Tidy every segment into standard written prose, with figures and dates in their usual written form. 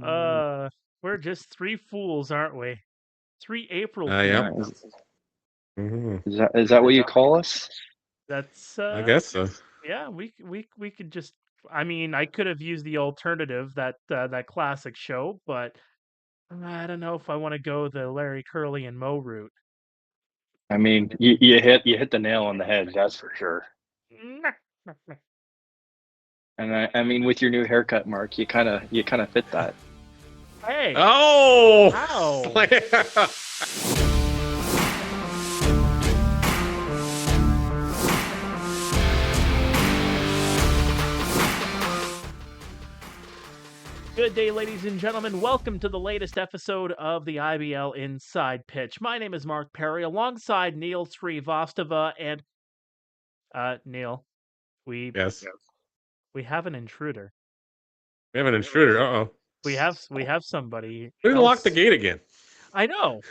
We're just three fools, aren't we? Three April Yeah. fools. Mhm. Is that what you call us? That's I guess so. yeah, we could just I mean, I could have used the alternative that classic show, but I don't know if I want to go the Larry Curly and Moe route. I mean, you hit the nail on the head, that's for sure. And I mean, with your new haircut, Mark, you kind of fit that. Hey. Oh! Ow. Good day, ladies and gentlemen. Welcome to the latest episode of the IBL Inside Pitch. My name is Mark Pare, alongside Neil Srivastava, and Neil, we Yes. we have an intruder. We have an intruder. Uh-oh. We have somebody We didn't lock the else. gate again. I know.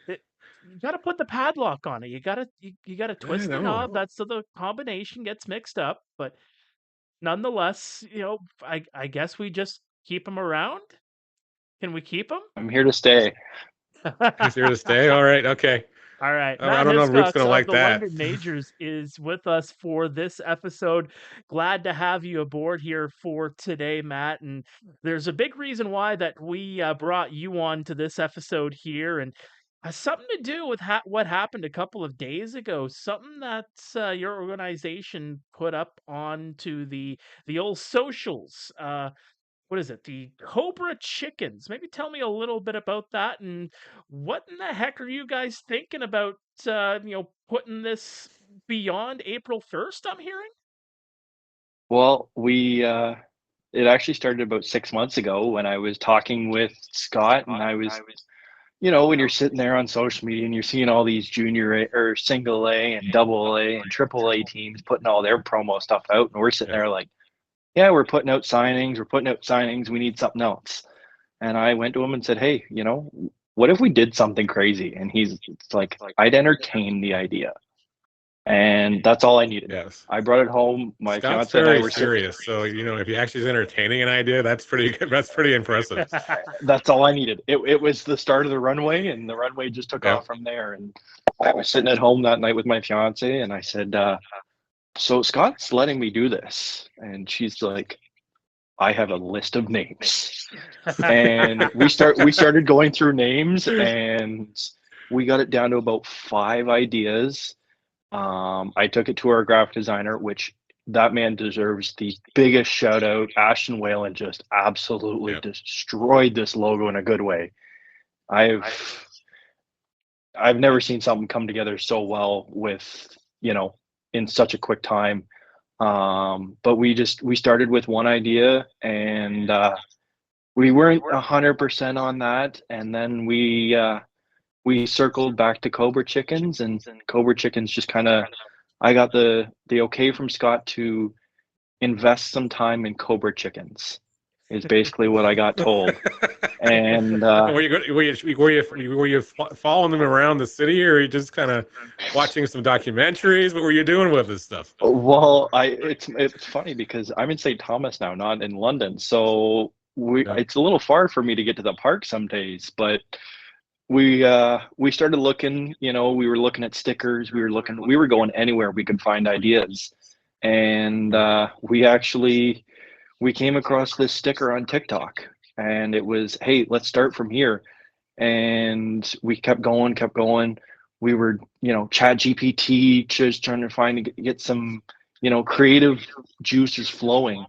You got to put the padlock on it. You got to twist the knob. That's so the combination gets mixed up. But nonetheless, I guess we just keep him around. Can we keep him? I'm here to stay. He's here to stay? All right, okay. All right. I Matt don't know if Ruth's Hiscox going to of like the that. London Majors is with us for this episode. Glad to have you aboard here for today, Matt. And there's a big reason why that we brought you on to this episode here, and has something to do with what happened a couple of days ago. Something that your organization put up onto the old socials. What is it? The Cobra Chickens. Maybe tell me a little bit about that, and what in the heck are you guys thinking about putting this beyond April 1st, I'm hearing? Well, it actually started about 6 months ago when I was talking with Scott, and I was, when you're sitting there on social media and you're seeing all these junior A, or single A and double A and triple A teams putting all their promo stuff out, and we're sitting there like, yeah, we're putting out signings, we need something else. And I went to him and said, hey, what if we did something crazy? And it's like, I'd entertain the idea. And that's all I needed. Yes. I brought it home. My Scott's fiance and I very were serious. So, if he actually is entertaining an idea, that's pretty good. That's pretty impressive. That's all I needed. It was the start of the runway, and the runway just took off from there. And I was sitting at home that night with my fiance, and I said, so Scott's letting me do this. And she's like, I have a list of names. And we started going through names, and we got it down to about 5 ideas. I took it to our graphic designer, which that man deserves the biggest shout out. Ashton Welland just absolutely destroyed this logo in a good way. I've never seen something come together so well with, in such a quick time. But we started with one idea, and we weren't 100% on that, and then we circled back to Cobra Chickens, and Cobra Chickens just kind of, I got the okay from Scott to invest some time in Cobra Chickens, is basically what I got told. And were you following them around the city, or were you just kind of watching some documentaries? What were you doing with this stuff? Well, it's funny because I'm in St. Thomas now, not in London, so it's a little far for me to get to the park some days, but we started looking, we were looking at stickers, we were going anywhere we could find ideas. And we came across this sticker on TikTok, and it was, hey, let's start from here. And we kept going. We were, Chat GPT, just trying to get some, creative juices flowing.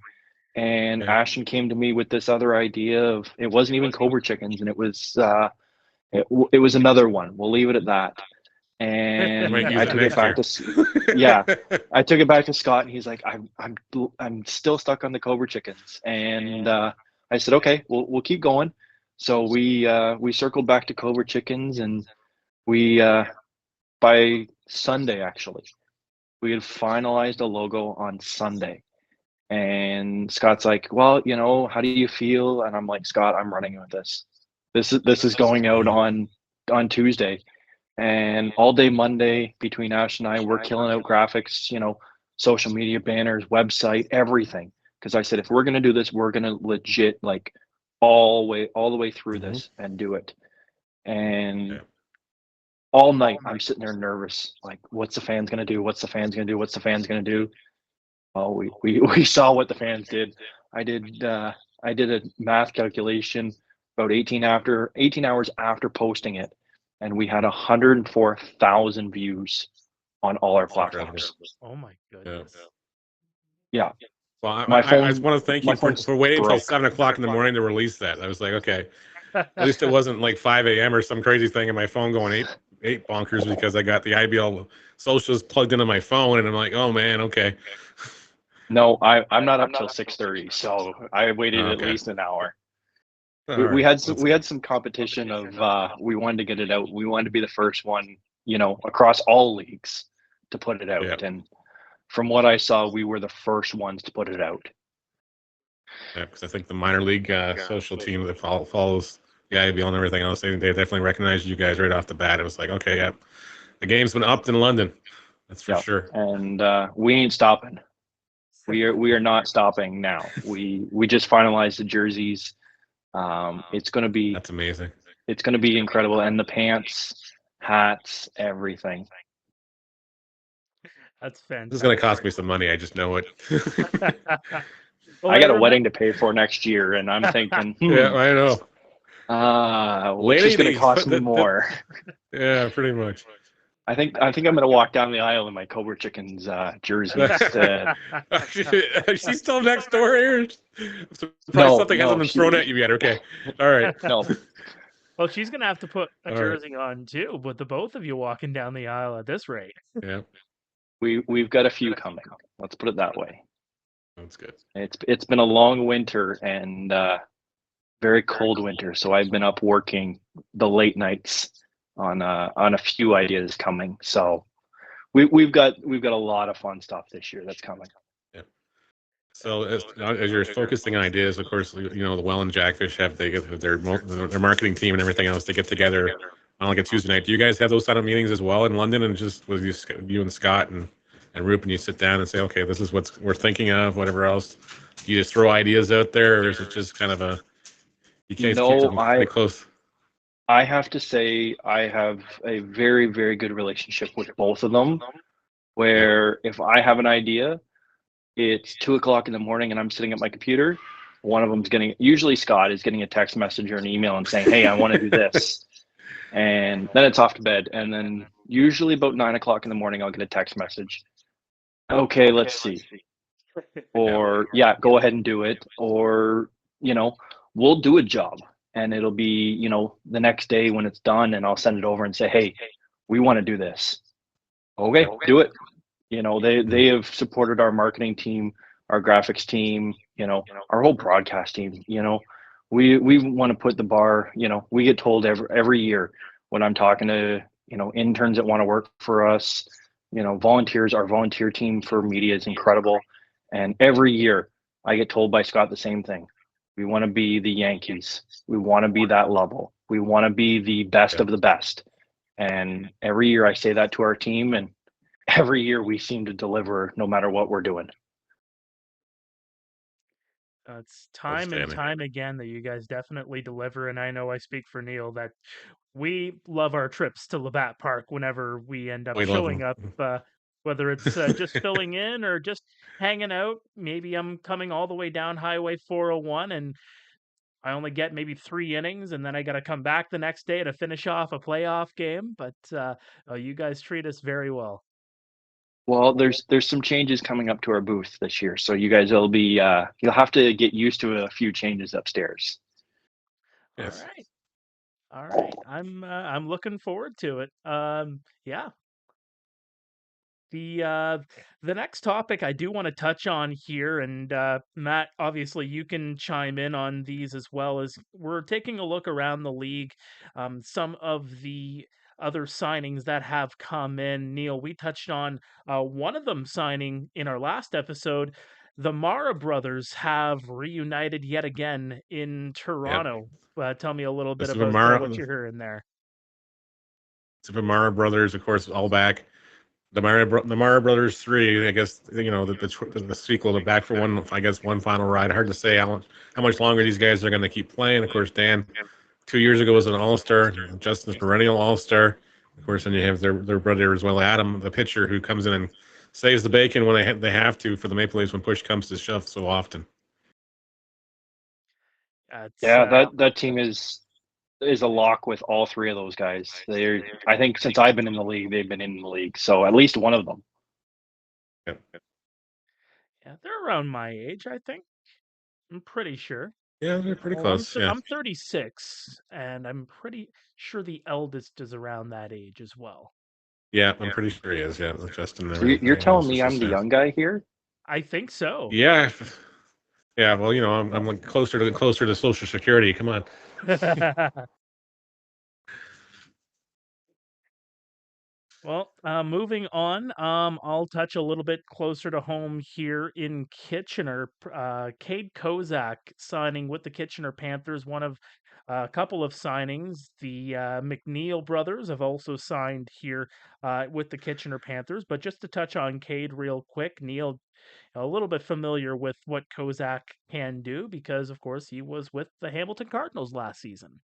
And Ashton came to me with this other idea of, it wasn't even Cobra Chickens, and it was another one. We'll leave it at that. And I took it back to I took it back to Scott, and he's like, I'm still stuck on the Cobra Chickens. And I said, okay, we'll keep going. So we circled back to Cobra Chickens, and we by Sunday, actually, we had finalized a logo on Sunday. And Scott's like, well, how do you feel? And I'm like, Scott, I'm running with this. This is going out on Tuesday, and all day Monday between Ash and I, we're killing out graphics, social media, banners, website, everything. Because I said, if we're gonna do this, we're gonna legit all the way through Mhm. this and do it. And Yeah. all night I'm sitting there nervous, like, what's the fans gonna do? What's the fans gonna do? What's the fans gonna do? Oh, we saw what the fans did. I did a math calculation about 18 hours after posting it, and we had 104,000 views on all our It's incredible. platforms. Oh my Yeah. goodness. Yeah, Well, my I just phone want to thank my you phone's for waiting until broke. 7 o'clock in the morning to release that. I was like, okay, at least it wasn't like 5 a.m. or some crazy thing, and my phone going eight bonkers because I got the IBL socials plugged into my phone, and I'm like, oh man, okay. No, I'm not up till 6:30, so I waited at Okay. least an hour. All We right. had That's we good. had some competition of we wanted to get it out. We wanted to be the first one, across all leagues to put it Yeah. out. And from what I saw, we were the first ones to put it out. Yeah, because I think the minor league social team that follows the IBL and everything else, they definitely recognized you guys right off the bat. It was like, okay, yeah, the game's been upped in London. That's for Yeah, sure. and we ain't stopping. We are not stopping now. We just finalized the jerseys. It's gonna be That's amazing. incredible, and the pants, hats, everything. That's This is going to fantastic. cost me some money. I just know it. Well, I got a remember, wedding to pay for next year, and I'm thinking, Yeah, I know. which is going to Ladies, cost me more. yeah, pretty much. I think I'm going to walk down the aisle in my Cobra Chickens jersey instead. She's still next door here. I'm surprised No, something hasn't been thrown at you yet. Okay, all right, no. well, she's gonna have to put a all right. jersey on too, with the both of you walking down the aisle at this rate. Yeah, We've got a few coming. Let's put it that way. that's good. It's been a long winter and very cold winter, so I've been up working the late nights on a few ideas coming. So we've got a lot of fun stuff this year that's coming. Yeah. So as you're focusing on ideas, of course, the Welland Jackfish they get their marketing team and everything else. They get together on like a Tuesday night. Do you guys have those kind of meetings as well in London? And just with you and Scott and Rupe, and you sit down and say, okay, this is what we're thinking of. Whatever else, do you just throw ideas out there, or is it just kind of you guys keep No, them pretty close? I have to say I have a very, very good relationship with both of them. Where if I have an idea, it's 2 o'clock in the morning and I'm sitting at my computer. One of them's usually Scott is getting a text message or an email and saying, hey, I want to do this. And then it's off to bed. And then usually about 9 o'clock in the morning, I'll get a text message. Okay, let's see. Or, yeah, go ahead and do it. Or, we'll do a job and it'll be, the next day when it's done and I'll send it over and say, hey, we want to do this. Okay, do it. They have supported our marketing team, our graphics team, our whole broadcast team. We want to put the bar. We get told every year when I'm talking to interns that want to work for us. Volunteers. Our volunteer team for media is incredible, and every year I get told by Scott the same thing. We want to be the Yankees. We want to be that level. We want to be the best of the best. And every year I say that to our team, and every year we seem to deliver no matter what we're doing. It's time and time again that you guys definitely deliver, and I know I speak for Neil that we love our trips to Labatt Park whenever we end up We love showing them. up, whether it's just filling in or just hanging out. Maybe I'm coming all the way down Highway 401 and I only get maybe 3 innings, and then I got to come back the next day to finish off a playoff game. But you guys treat us very well. Well, there's some changes coming up to our booth this year, so you guys will be you'll have to get used to a few changes upstairs. Yes. All right. I'm looking forward to it. Yeah. The next topic I do want to touch on here, and Matt, obviously you can chime in on these as well, as we're taking a look around the league. Some of the other signings that have come in. Neil, we touched on one of them signing in our last episode. The Marra brothers have reunited yet again in Toronto. Tell me a little The bit Super about Marra, what you're hearing there. Super Marra brothers, of course, all back. The Marra Brothers 3, I guess, the sequel to Back for One, I guess, one final ride. Hard to say how much longer these guys are going to keep playing. Of course, Dan 2 years ago was an All-Star. Justin's perennial All-Star. Of course, and you have their brother as well, Adam, the pitcher, who comes in and saves the bacon when they have to for the Maple Leafs when push comes to shove so often. It's Yeah, that team is a lock with all three of those guys. I think since I've been in the league, they've been in the league. So at least one of them. Yeah. yeah, they're around my age, I think. I'm pretty sure. Yeah, they're pretty Well, close. Yeah. I'm 36, and I'm pretty sure the eldest is around that age as well. Yeah, I'm pretty sure he is. Yeah, with Justin. So you're telling me I'm the young guy here? I think so. Yeah. Yeah, well, I'm like closer to Social Security. Come on. Well, moving on, I'll touch a little bit closer to home here in Kitchener. Kade Kozak signing with the Kitchener Panthers, one of a couple of signings. The McNeil brothers have also signed here with the Kitchener Panthers. But just to touch on Kade real quick, Neil, a little bit familiar with what Kozak can do because, of course, he was with the Hamilton Cardinals last season.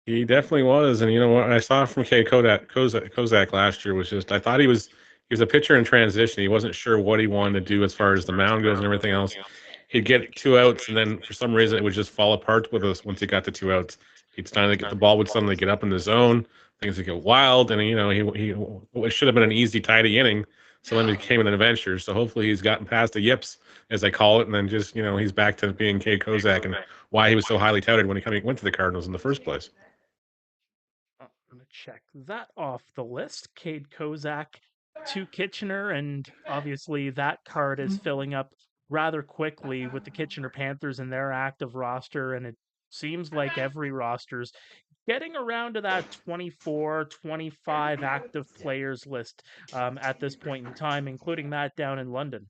He definitely was, and what I saw from Kozak last year was just I thought he was a pitcher in transition. He wasn't sure what he wanted to do as far as the mound goes and everything else. He'd get 2 outs, and then for some reason it would just fall apart with us once he got to 2 outs. He'd suddenly get the ball would suddenly get up in the zone, things would get wild, and he it should have been an easy tidy inning. So then it became an adventure. So hopefully he's gotten past the yips, as I call it, and then just he's back to being Kade Kozak and why he was so highly touted when he went to the Cardinals in the first place. I'm going to check that off the list. Kade Kozak to Kitchener, and obviously that card is filling up rather quickly with the Kitchener Panthers and their active roster, and it seems like every roster's getting around to that 24, 25 active players list at this point in time, including that down in London.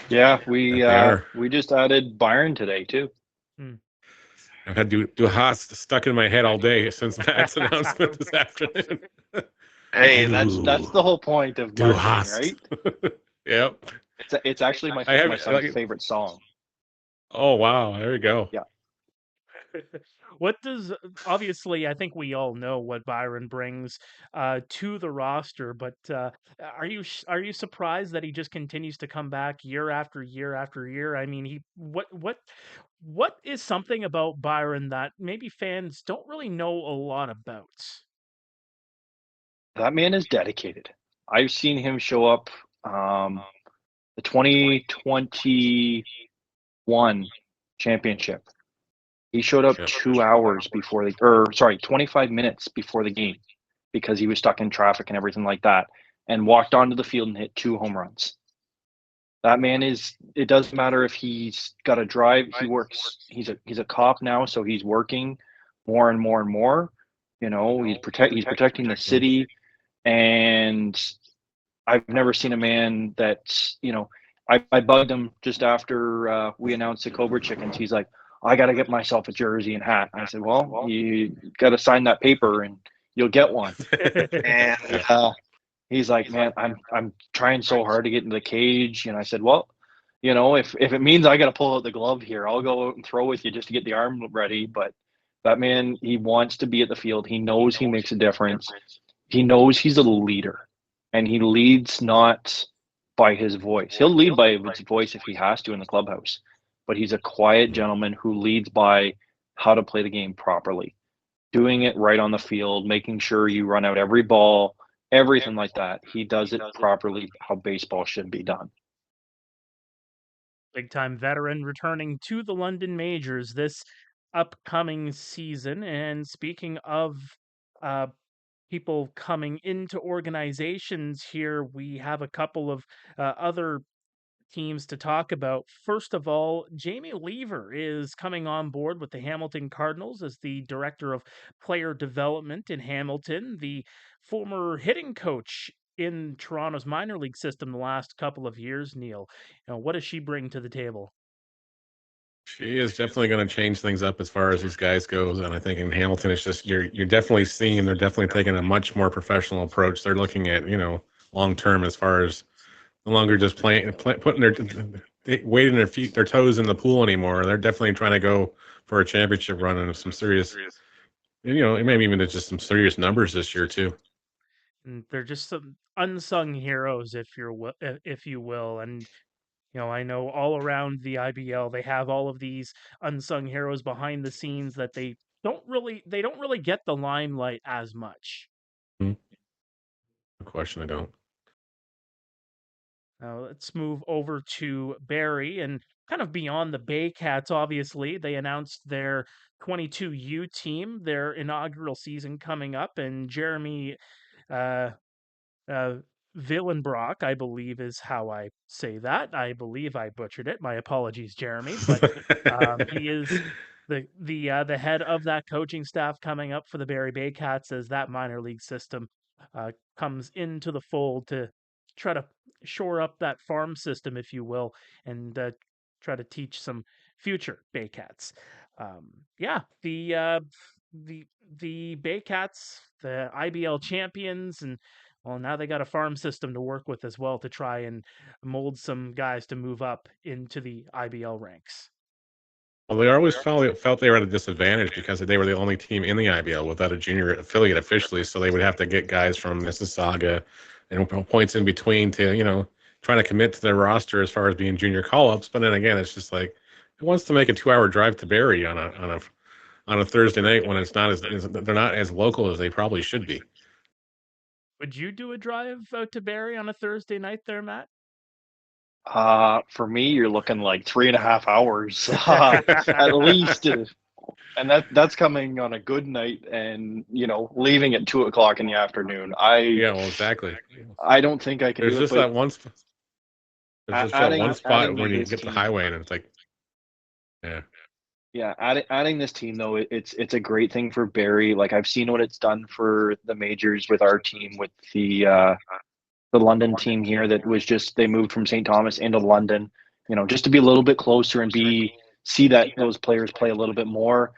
Yeah, They we just added Byron today too. I've had Du Haas stuck in my head all day since Matt's announcement this afternoon. Hey, that's the whole point of marketing, right? Yep. It's actually my son's favorite song. Oh wow, there you go. Yeah. Obviously, I think we all know what Byron brings to the roster, but are you surprised that he just continues to come back year after year after year? I mean, what is something about Byron that maybe fans don't really know a lot about? That man is dedicated. I've seen him show up the 2021 championship. He showed up 2 hours before 25 minutes before the game because he was stuck in traffic and everything like that, and walked onto the field and hit 2 home runs. That man it doesn't matter if he's got to drive, he works. He's a cop now, so he's working more and more and more. He's protecting the city, and I've never seen a man that, I bugged him just after we announced the Cobra Chickens. He's like, I got to get myself a jersey and hat. I said, well, you got to sign that paper and you'll get one. And he's like, man, I'm trying so hard to get into the cage. And I said, well, if it means I got to pull out the glove here, I'll go out and throw with you just to get the arm ready. But that man, he wants to be at the field. He knows he makes a difference. He knows he's a leader, and he leads not by his voice. He'll lead by his voice if he has to in the clubhouse, but he's a quiet gentleman who leads by how to play the game properly, doing it right on the field, making sure you run out every ball, everything like that. He does it properly, how baseball should be done. Big time veteran returning to the London Majors this upcoming season. And speaking of people coming into organizations here, we have a couple of other teams to talk about. First of all, Jamie Lever is coming on board with the Hamilton Cardinals as the director of player development in Hamilton, the former hitting coach in Toronto's minor league system the last couple of years. Neil, what does she bring to the table? She is definitely going to change things up as far as these guys goes, and I think in Hamilton, it's just you're definitely seeing they're definitely taking a much more professional approach. They're looking at long term as far as no longer just putting weighting their toes in the pool anymore. They're definitely trying to go for a championship run and some serious, maybe even just some serious numbers this year too. And they're just some unsung heroes, if you will. And I know all around the IBL, they have all of these unsung heroes behind the scenes that they don't really get the limelight as much. No question, I don't. Now let's move over to Barrie and kind of beyond the Baycats. Obviously, they announced their 22U team, their inaugural season coming up, and Jeremy uh, uh, Villenbrock, I believe is how I say that. I believe I butchered it. My apologies, Jeremy. But he is the head of that coaching staff coming up for the Barrie Baycats as that minor league system comes into the fold to try to shore up that farm system, if you will, and try to teach some future Baycats. Yeah, the the Baycats, the IBL champions, and well, now they got a farm system to work with as well to try and mold some guys to move up into the IBL ranks. Well, they always felt they were at a disadvantage because they were the only team in the IBL without a junior affiliate officially, so they would have to get guys from Mississauga and points in between to, trying to commit to their roster as far as being junior call-ups. But then again, it's just like who wants to make a 2-hour drive to Barrie on a Thursday night when it's not they're not as local as they probably should be. Would you do a drive out to Barrie on a Thursday night there, Matt? For me, you're looking like 3.5 hours at least, and that's coming on a good night, and leaving at 2 o'clock in the afternoon. Yeah, well, exactly. I don't think I can. There's do just it, that one. There's just that one spot adding when you this get the team. highway and it's like, yeah. Yeah, adding this team though, it's a great thing for Barrie. Like I've seen what it's done for the majors with our team, with the London team here that was just they moved from St. Thomas into London, just to be a little bit closer and see that those players play a little bit more.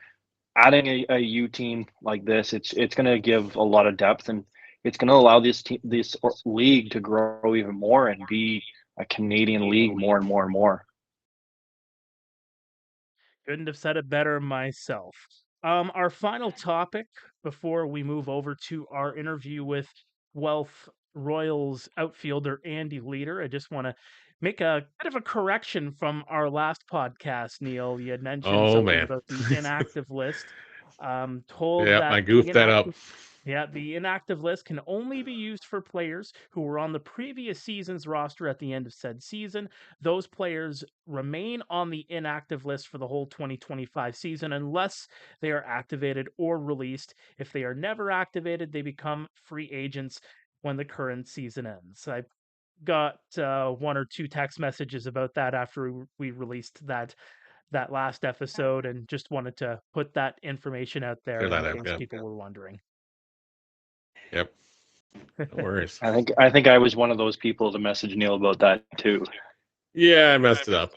Adding a U team like this, it's going to give a lot of depth, and it's going to allow this league to grow even more and be a Canadian league more and more and more. Couldn't have said it better myself. Our final topic before we move over to our interview with Guelph Royals outfielder Andy Leader, I just want to make a bit of a correction from our last podcast, Neil. You had mentioned Oh something man. about the inactive list. Told Yeah, that I goofed that up. Yeah, the inactive list can only be used for players who were on the previous season's roster at the end of said season. Those players remain on the inactive list for the whole 2025 season unless they are activated or released. If they are never activated, they become free agents when the current season ends. I got one or two text messages about that after we released that last episode, and just wanted to put that information out there Clear that in up, case yeah. people were wondering. Yep. No worries. I think I was one of those people to message Neil about that too. Yeah, I messed it up.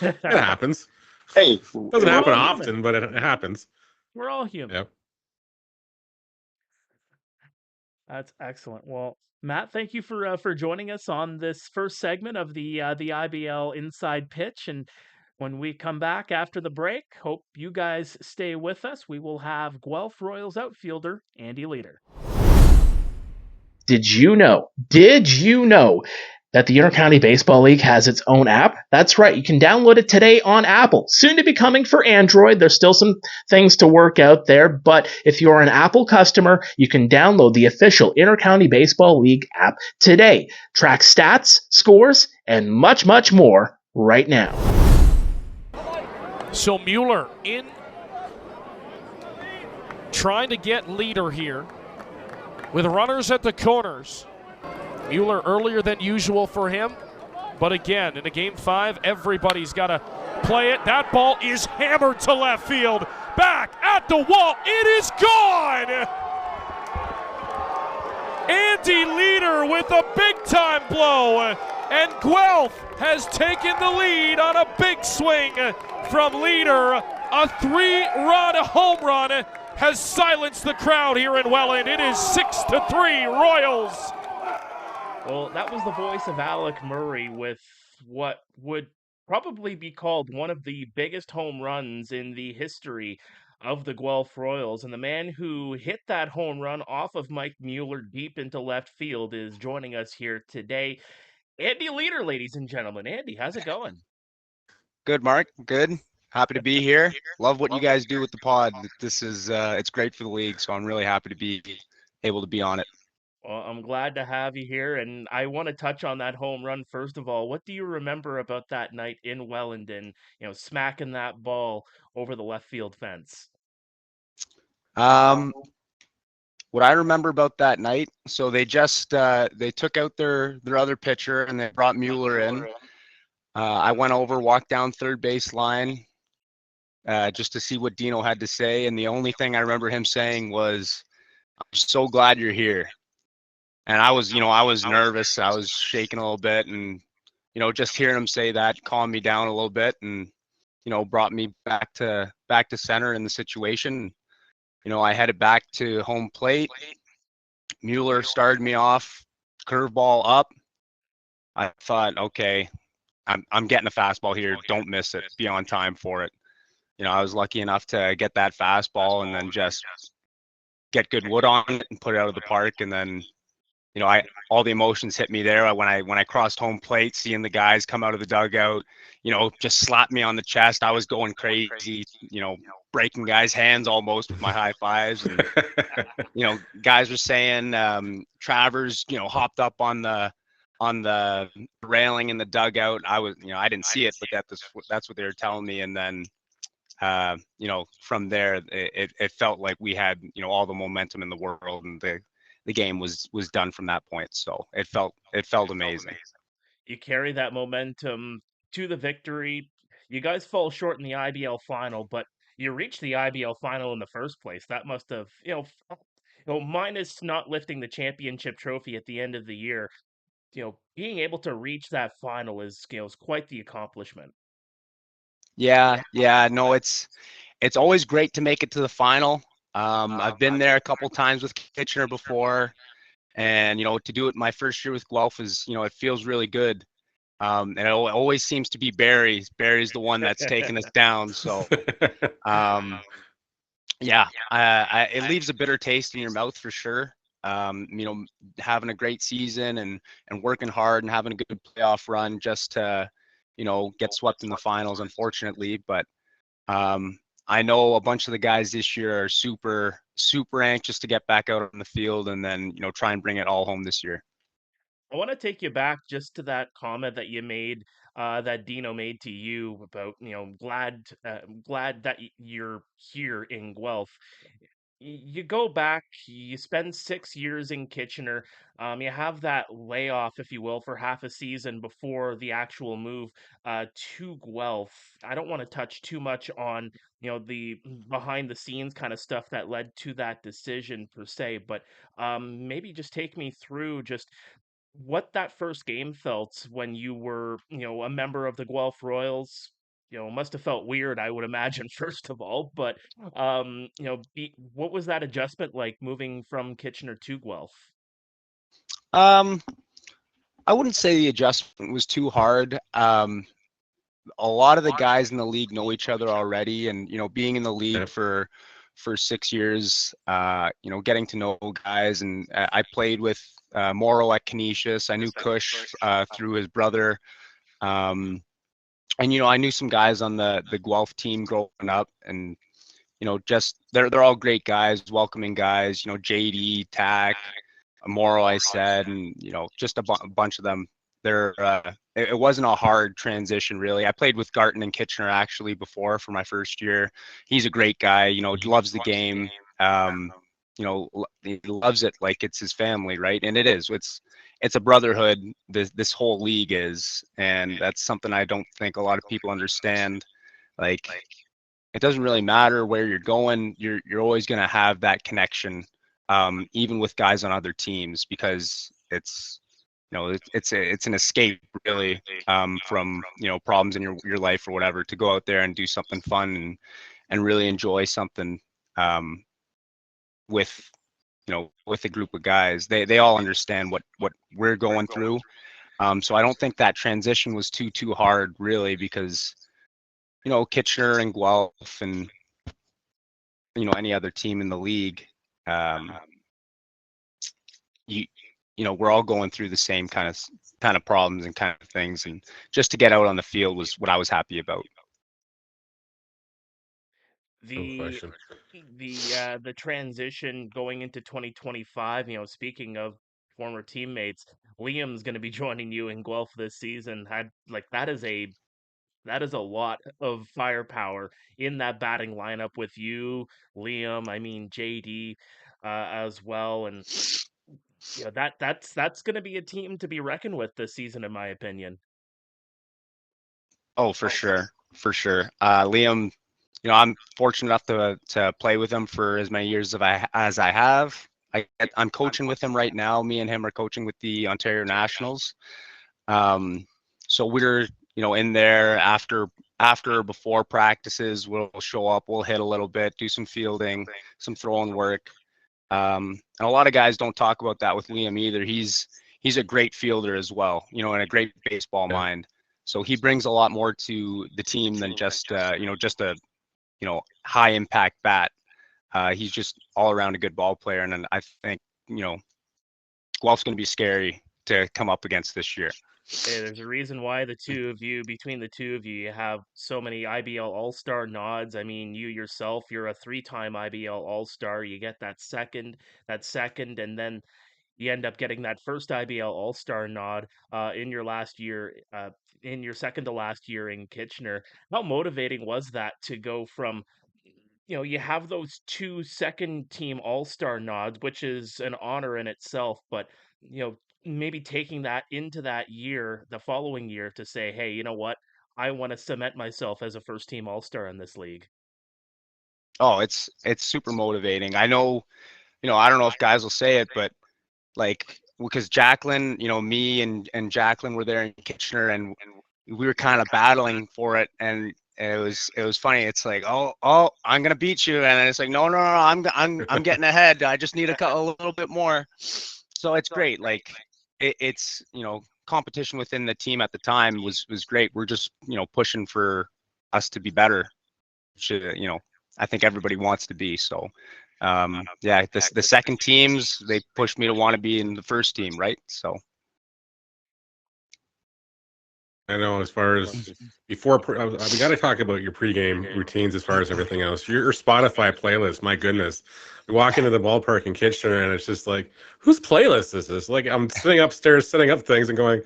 It happens. Hey, Doesn't happen all often, human. but it happens. We're all human. Yep. That's excellent. Well, Matt, thank you for joining us on this first segment of the IBL Inside Pitch. And when we come back after the break, hope you guys stay with us. We will have Guelph Royals outfielder Andy Leader. Did you know that the Intercounty Baseball League has its own app? That's right. You can download it today on Apple. Soon to be coming for Android. There's still some things to work out there, but if you're an Apple customer, you can download the official Intercounty Baseball League app today. Track stats, scores, and much, much more right now. So Mueller in, trying to get Leader here with runners at the corners. Mueller earlier than usual for him, but again, in a game 5, everybody's got to play it. That ball is hammered to left field. Back at the wall, it is gone! Andy Leader with a big-time blow, and Guelph has taken the lead on a big swing from leader. A 3-run home run has silenced the crowd here in Welland. It is 6-3 Royals. Well, that was the voice of Alec Murray with what would probably be called one of the biggest home runs in the history of the Guelph Royals. And the man who hit that home run off of Mike Mueller deep into left field is joining us here today. Andy Leader, ladies and gentlemen. Andy, how's it going? Good, Mark. Good. Happy to be here. Love what you guys do with the pod. This is it's great for the league, so I'm really happy to be able to be on it. Well, I'm glad to have you here, and I want to touch on that home run first of all. What do you remember about that night in Welland and, smacking that ball over the left field fence? What I remember about that night, so they just they took out their other pitcher and they brought Mueller in. I went over, walked down third base line just to see what Dino had to say, and the only thing I remember him saying was, "I'm so glad you're here." And I was nervous. I was shaking a little bit, and just hearing him say that calmed me down a little bit, and brought me back to center in the situation. I headed back to home plate. Mueller started me off, curveball up. I thought, okay, I'm getting a fastball here. Don't miss it. Be on time for it. I was lucky enough to get that fastball and then just get good wood on it and put it out of the park. And then, all the emotions hit me there when I crossed home plate, seeing the guys come out of the dugout, just slap me on the chest. I was going crazy, breaking guys' hands almost with my high fives. And, guys were saying Travers, hopped up on the railing in the dugout. I didn't see it, but that's what they were telling me. And then, from there, it felt like we had, all the momentum in the world, and the game was done from that point. So it felt amazing. You carry that momentum to the victory. You guys fall short in the IBL final, but you reached the IBL final in the first place. That must have, minus not lifting the championship trophy at the end of the year, being able to reach that final is quite the accomplishment. Yeah. No, it's always great to make it to the final. I've been there a couple times with Kitchener before, and to do it my first year with Guelph is, it feels really good. And it always seems to be Barry. Barry's the one that's taking us down. So, it leaves a bitter taste in your mouth for sure. Having a great season and working hard and having a good playoff run just to, get swept in the finals, unfortunately. But I know a bunch of the guys this year are super, super anxious to get back out on the field and then, try and bring it all home this year. I want to take you back just to that comment that you made, that Dino made to you about, glad that you're here in Guelph. You go back, you spend 6 years in Kitchener. You have that layoff, if you will, for half a season before the actual move to Guelph. I don't want to touch too much on, the behind the scenes kind of stuff that led to that decision per se, but maybe just take me through just what that first game felt when you were, a member of the Guelph Royals. Must have felt weird, I would imagine, first of all. But what was that adjustment like moving from Kitchener to Guelph? I wouldn't say the adjustment was too hard. A lot of the guys in the league know each other already, and being in the league for 6 years, getting to know guys, and I played with Morrow at Canisius. I knew Kush through his brother, and I knew some guys on the Guelph team growing up, and just they're all great guys, welcoming guys. JD, Tack, Morrow, I said, and just a bunch of them. It wasn't a hard transition, really. I played with Garton and Kitchener actually before for my first year. He's a great guy, loves the game. He loves it like it's his family, right? And it is. It's a brotherhood. This whole league is, and that's something I don't think a lot of people understand. Like, it doesn't really matter where you're going. You're always going to have that connection, even with guys on other teams, because it's it's an escape really, from problems in your life or whatever, to go out there and do something fun and really enjoy something, with with a group of guys. They all understand what we're going through. So I don't think that transition was too hard really, because Kitchener and Guelph and any other team in the league, we're all going through the same kind of problems and kind of things, and just to get out on the field was what I was happy about. No The question. the transition going into 2025, speaking of former teammates, Liam's going to be joining you in Guelph this season. That is a lot of firepower in that batting lineup with you, Liam, I mean JD, as well. And that's going to be a team to be reckoned with this season, in my opinion. Oh, for sure, for sure. Liam, I'm fortunate enough to play with him for as many years as I have. I'm coaching with him right now. Me and him are coaching with the Ontario Nationals. So we're in there after or before practices. We'll show up, we'll hit a little bit, do some fielding, some throwing work. And a lot of guys don't talk about that with Liam either. He's a great fielder as well, and a great baseball mind. So he brings a lot more to the team than just just a high impact bat. He's just all around a good ball player, and I think Guelph's going to be scary to come up against this year. Hey, there's a reason why between the two of you, you have so many IBL All-Star nods. I mean, you yourself, you're a three-time IBL All-Star. You get that second, and then you end up getting that first IBL All-Star nod in your last year, in your second to last year in Kitchener. How motivating was that to go from, you have those two second team All-Star nods, which is an honor in itself, but maybe taking that into that year, the following year, to say, hey, you know what? I want to cement myself as a first team All-Star in this league. Oh, it's super motivating. I know, I don't know if guys will say it, but like, because Jacqueline, me and Jacqueline were there in Kitchener, and we were kind of battling for it, and it was funny. It's like, oh, I'm gonna beat you, and it's like, no, I'm getting ahead. I just need a little bit more. So it's great. Like, it's competition within the team at the time was great. We're just pushing for us to be better. Which, I think everybody wants to be. So yeah, the second teams, they pushed me to want to be in the first team, right? So I know, as far as before, we got to talk about your pregame routines as far as everything else. Your Spotify playlist, my goodness. We walk into the ballpark in Kitchener, and it's just like, whose playlist is this? Like, I'm sitting upstairs, setting up things, and going,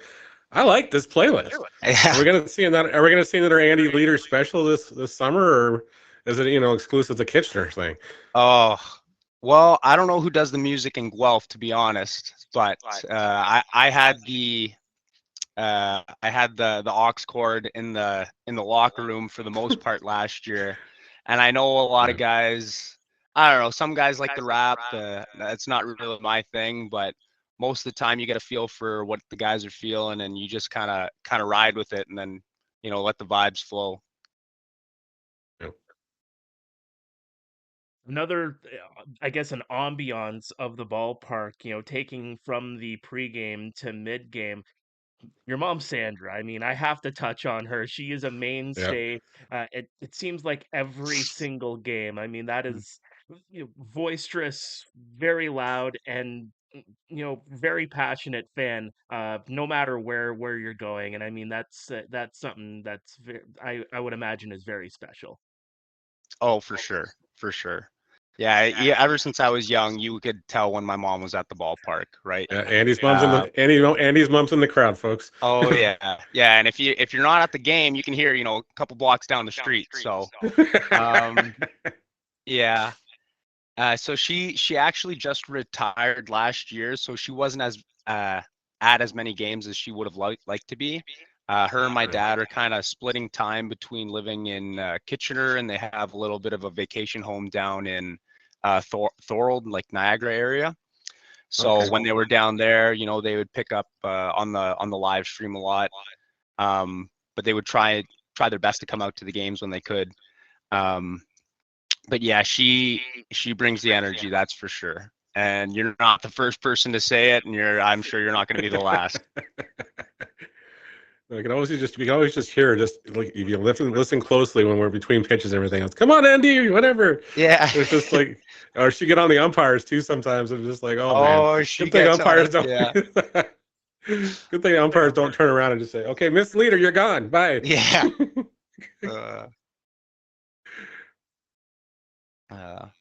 I like this playlist. yeah. Are we gonna see that? Are we gonna see another Andy Leader special this summer, or is it exclusive to Kitchener thing? Oh, well, I don't know who does the music in Guelph, to be honest, but I had the aux cord in the locker room for the most part last year, and I know a lot of guys. I don't know. Some guys like the rap. That's not really my thing, but most of the time you get a feel for what the guys are feeling, and you just kind of ride with it, and then let the vibes flow. Another, I guess, an ambiance of the ballpark, taking from the pregame to midgame. Your mom, Sandra, I mean, I have to touch on her. She is a Yeah. mainstay. It seems like every single game. I mean, that is boisterous, very loud, and very passionate fan. No matter where you're going, and I mean that's something that's I would imagine is very special. Oh, for sure, for sure. Yeah, yeah. Ever since I was young, you could tell when my mom was at the ballpark, right? Yeah, Andy's mom's Andy's mom's in the crowd, folks. Oh yeah, yeah. And if you're not at the game, you can hear a couple blocks down the street. So, yeah. So she actually just retired last year, so she wasn't as at as many games as she would have liked to be. Her and my dad are kind of splitting time between living in Kitchener, and they have a little bit of a vacation home down in Thorold, like Niagara area. So Okay. when they were down there, you know, they would pick up on the live stream a lot. But they would try their best to come out to the games when they could. But yeah, she brings the energy, that's for sure. And you're not the first person to say it, and I'm sure you're not going to be the last. We can always just hear, just like if you listen closely when we're between pitches and everything else. Come on, Andy, whatever. Yeah. It's just like, or she get on the umpires too sometimes. I'm just like, oh man, Oh, she good thing gets on umpires it. don't. Yeah. Good thing umpires don't turn around and just say, okay, Miss Leader, you're gone. Bye. Yeah.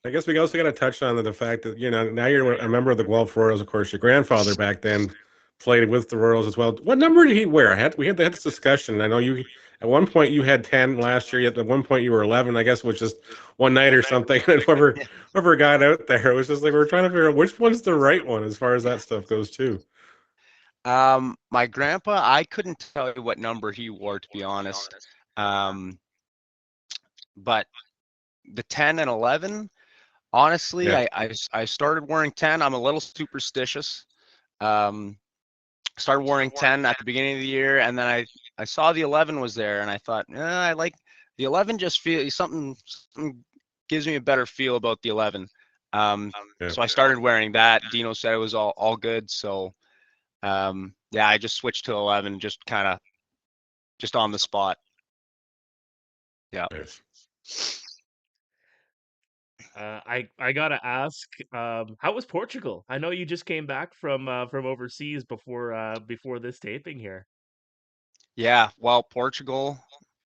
I guess we also got to touch on the fact that, you know, now you're a member of the Guelph Royals. Of course, your grandfather back then played with the Royals as well. What number did he wear? We had this discussion. I know you at one point you had 10 last year. Yet at one point you were 11. I guess it was just one night or something. And whoever got out there, it was just like we were trying to figure out which one's the right one as far as that stuff goes too. My grandpa, I couldn't tell you what number he wore, to be honest. But the 10 and 11, honestly, Yeah. I started wearing 10. I'm a little superstitious. Started wearing 10 at the beginning of the year, and then I saw the 11 was there, and I thought, I like the 11. Just feel something gives me a better feel about the 11. So I started wearing that. Dino said it was all good, so yeah, I just switched to 11, just kind of just on the spot. Yeah. Nice. I gotta ask, how was Portugal? I know you just came back from overseas before this taping here. Yeah, well, Portugal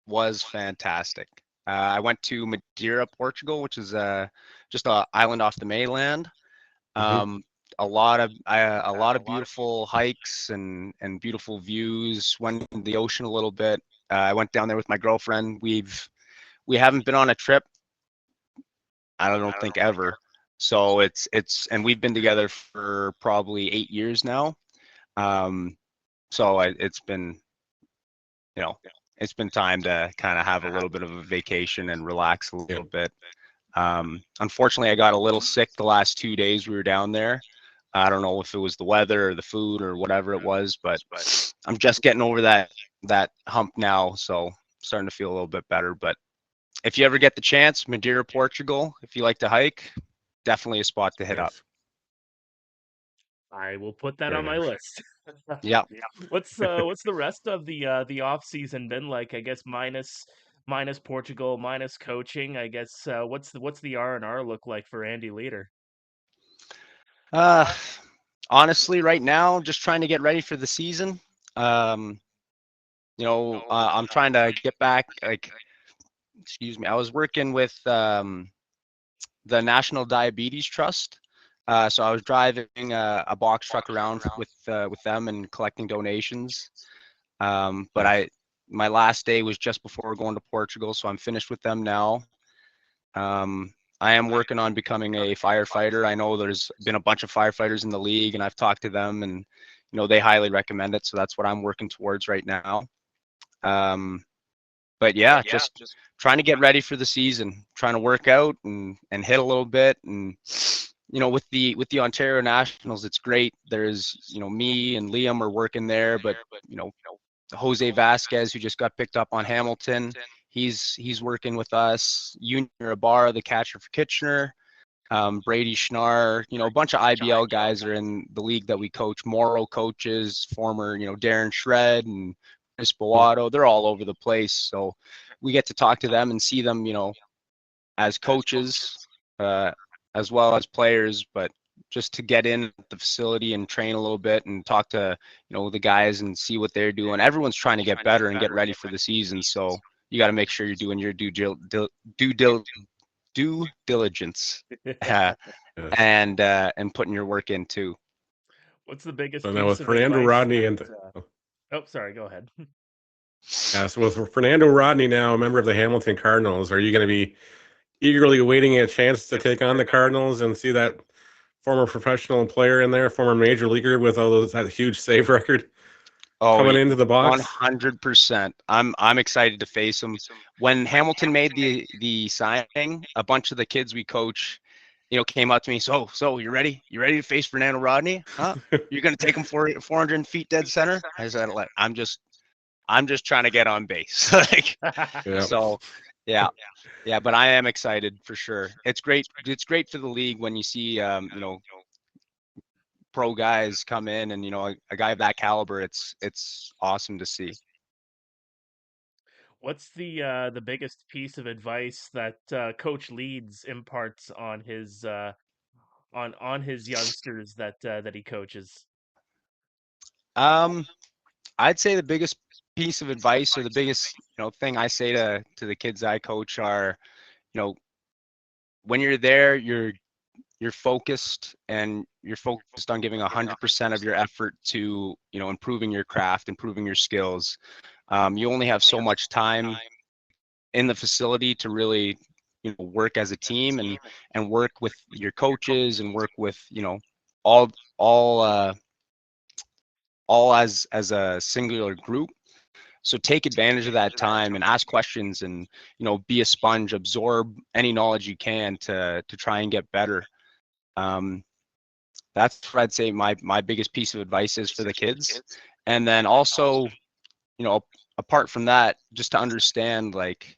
was fantastic. I went to Madeira, Portugal, which is just an island off the mainland. A lot of beautiful hikes and beautiful views. Went in the ocean a little bit. I went down there with my girlfriend. We haven't been on a trip, I don't think ever. So and we've been together for probably 8 years now. So it's been, it's been time to kind of have a little bit of a vacation and relax a little bit. Unfortunately, I got a little sick the last 2 days we were down there. I don't know if it was the weather or the food or whatever it was, but I'm just getting over that hump now, so starting to feel a little bit better. But if you ever get the chance, Madeira, Portugal, if you like to hike, definitely a spot to hit up. I will put that Very on my nice. list. Yeah. What's the rest of the off season been like? I guess minus Portugal, minus coaching. I guess what's the R&R look like for Andy Leader? Honestly, right now, just trying to get ready for the season. I'm trying to get back. Excuse me. I was working with the National Diabetes Trust. So I was driving a box truck around with them and collecting donations. But my last day was just before going to Portugal, so I'm finished with them now. I am working on becoming a firefighter. I know there's been a bunch of firefighters in the league, and I've talked to them, and they highly recommend it. So that's what I'm working towards right now. But yeah, just trying to get ready for the season, trying to work out and hit a little bit. And with the Ontario Nationals, it's great. There's me and Liam are working there, but Jose Vasquez, who just got picked up on Hamilton, he's working with us. Junior Ibarra, the catcher for Kitchener, Brady Schnarr, a bunch of IBL guys are in the league that we coach. Morrow coaches, former Darren Shred and Chris Boato, they're all over the place. So we get to talk to them and see them, as coaches, as well as players, but just to get in the facility and train a little bit and talk to, the guys and see what they're doing. Everyone's trying to get better and get ready for the season. So you got to make sure you're doing your due diligence and putting your work in too. What's the biggest So piece now with of Fernando advice Rodney that, and oh, sorry, go ahead. yeah, so with Fernando Rodney now a member of the Hamilton Cardinals, are you going to be eagerly awaiting a chance to take on the Cardinals and see that former professional player in there, former major leaguer with that huge save record coming into the box? 100%. I'm excited to face him. When Hamilton made the signing, a bunch of the kids we coach came up to me. So you ready? You ready to face Fernando Rodney? Huh? You're going to take him for 400 feet dead center? I said, I'm just trying to get on base. Like, Yeah. so yeah. Yeah, but I am excited for sure. It's great. It's great for the league when you see, pro guys come in and, a guy of that caliber. It's awesome to see. What's the biggest piece of advice that Coach Leeds imparts on his on his youngsters that he coaches? I'd say the biggest piece of advice, or the biggest, thing I say to the kids I coach are, when you're there, you're focused, and you're focused on giving 100% of your effort to, improving your craft, improving your skills. You only have so much time in the facility to really, work as a team, and work with your coaches, and work with, all as a singular group. So take advantage of that time and ask questions, and, be a sponge, absorb any knowledge you can to try and get better. That's what I'd say my biggest piece of advice is for the kids. And then also, apart from that, just to understand, like,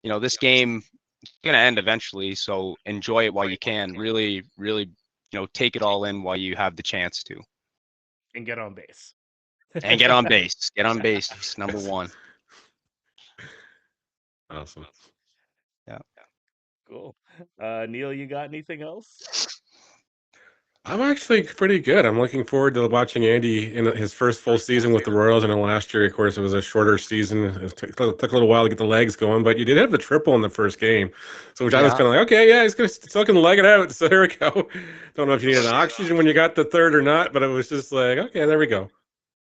this game is going to end eventually. So enjoy it while you can. Really, really, take it all in while you have the chance to. And get on base. And get on base. Get on base, number one. Awesome. Yeah. Cool. Neil, you got anything else? I'm actually pretty good. I'm looking forward to watching Andy in his first full season with the Royals. I know last year, of course, it was a shorter season. It took a little while to get the legs going, but you did have the triple in the first game. So which I was Yeah. kind of like, okay, yeah, he's still going to leg it out. So here we go. Don't know if you needed oxygen when you got the third or not, but it was just like, okay, there we go.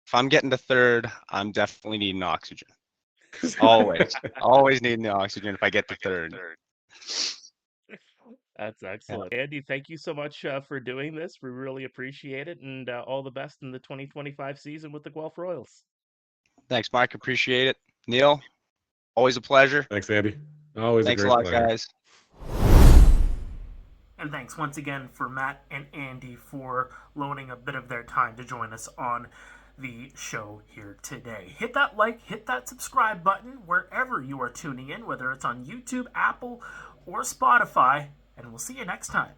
If I'm getting to third, I'm definitely needing oxygen. Always needing the oxygen if I get to third. That's excellent. Andy, thank you so much for doing this. We really appreciate it, and all the best in the 2025 season with the Guelph Royals. Thanks, Mike. Appreciate it. Neil, always a pleasure. Thanks, Andy. Always Thanks a a great lot, pleasure. guys. And thanks once again for Matt and Andy for loaning a bit of their time to join us on the show here today. Hit that like, hit that subscribe button wherever you are tuning in, whether it's on YouTube, Apple, or Spotify, and we'll see you next time.